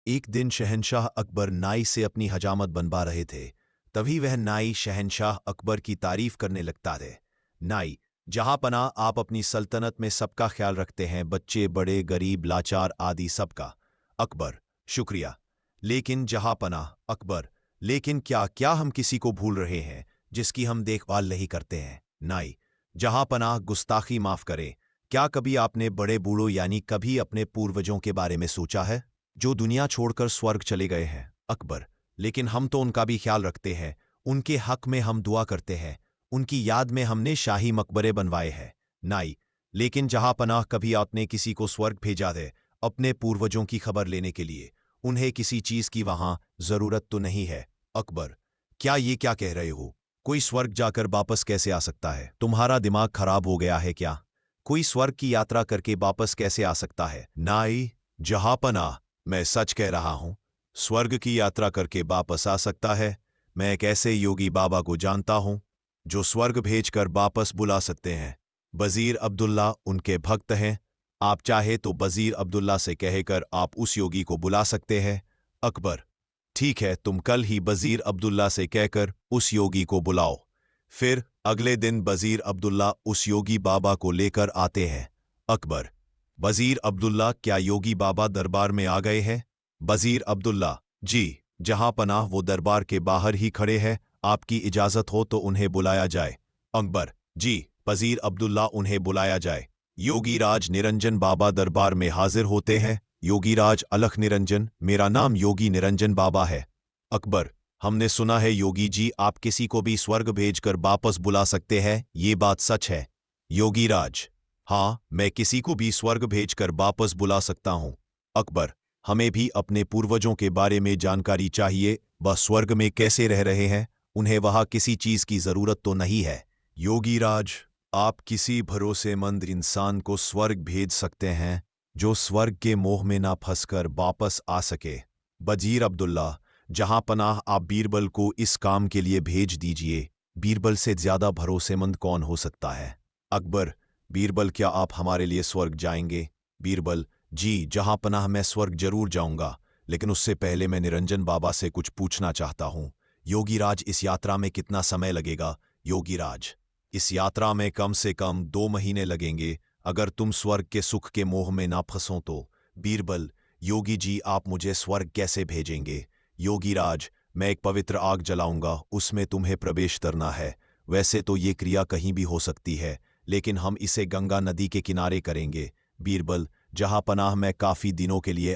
एक दिन शहंशाह अकबर नाई से अपनी हजामत बनवा रहे थे। तभी वह नाई शहंशाह अकबर की तारीफ करने लगता है। नाई, जहां पनाह, आप अपनी सल्तनत में सबका ख्याल रखते हैं, बच्चे बड़े गरीब लाचार आदि सबका। अकबर, शुक्रिया। लेकिन जहां पनाह अकबर, लेकिन क्या क्या हम किसी को भूल रहे हैं जिसकी हम देखभाल नहीं करते हैं? नाई, जहां पनाह, गुस्ताखी माफ करें, क्या कभी आपने बड़े बूढ़ों यानी कभी अपने पूर्वजों के बारे में सोचा है जो दुनिया छोड़कर स्वर्ग चले गए हैं? अकबर, लेकिन हम तो उनका भी ख्याल रखते हैं, उनके हक में हम दुआ करते हैं, उनकी याद में हमने शाही मकबरे बनवाए हैं। नाई, लेकिन जहां पनाह, कभी आपने किसी को स्वर्ग भेजा है अपने पूर्वजों की खबर लेने के लिए? उन्हें किसी चीज की वहां जरूरत तो नहीं है? अकबर, क्या ये क्या कह रहे हो? कोई स्वर्ग जाकर वापस कैसे आ सकता है? तुम्हारा दिमाग खराब हो गया है क्या? कोई स्वर्ग की यात्रा करके वापस कैसे आ सकता है? नाई, जहां पनाह, मैं सच कह रहा हूं, स्वर्ग की यात्रा करके वापस आ सकता है। मैं एक ऐसे योगी बाबा को जानता हूं जो स्वर्ग भेजकर वापस बुला सकते हैं। वजीर अब्दुल्ला उनके भक्त हैं। आप चाहे तो वजीर अब्दुल्ला से कहकर आप उस योगी को बुला सकते हैं। अकबर, ठीक है, तुम कल ही वजीर अब्दुल्ला से कहकर उस योगी को बुलाओ। फिर अगले दिन वजीर अब्दुल्ला उस योगी बाबा को लेकर आते हैं। अकबर, वजीर अब्दुल्ला, क्या योगी बाबा दरबार में आ गए हैं? वजीर अब्दुल्ला, जी जहां पनाह, वो दरबार के बाहर ही खड़े हैं, आपकी इजाजत हो तो उन्हें बुलाया जाए। अकबर, जी वजीर अब्दुल्ला, उन्हें बुलाया जाए। योगीराज निरंजन बाबा दरबार में हाजिर होते हैं। योगीराज, अलख निरंजन, मेरा नाम योगी निरंजन बाबा है। अकबर, हमने सुना है योगी जी आप किसी को भी स्वर्ग भेजकर वापस बुला सकते हैं, ये बात सच है? योगीराज, हाँ, मैं किसी को भी स्वर्ग भेजकर वापस बुला सकता हूं। अकबर, हमें भी अपने पूर्वजों के बारे में जानकारी चाहिए, वह स्वर्ग में कैसे रह रहे हैं, उन्हें वहां किसी चीज की जरूरत तो नहीं है? योगीराज, आप किसी भरोसेमंद इंसान को स्वर्ग भेज सकते हैं जो स्वर्ग के मोह में ना फंसकर वापस आ सके। वजीर अब्दुल्ला, जहां पनाह, आप बीरबल को इस काम के लिए भेज दीजिए। बीरबल से ज्यादा भरोसेमंद कौन हो सकता है? अकबर, बीरबल, क्या आप हमारे लिए स्वर्ग जाएंगे? बीरबल, जी जहां पनाह, मैं स्वर्ग जरूर जाऊंगा, लेकिन उससे पहले मैं निरंजन बाबा से कुछ पूछना चाहता हूं। योगीराज, इस यात्रा में कितना समय लगेगा? योगीराज, इस यात्रा में कम से कम 2 महीने लगेंगे, अगर तुम स्वर्ग के सुख के मोह में ना फंसो तो। बीरबल, योगी जी आप मुझे स्वर्ग कैसे भेजेंगे? योगीराज, मैं एक पवित्र आग जलाऊंगा, उसमें तुम्हें प्रवेश करना है। वैसे तो ये क्रिया कहीं भी हो सकती है, लेकिन हम इसे गंगा नदी के किनारे करेंगे। बीरबल, जहां पनाह, मैं काफी दिनों के लिए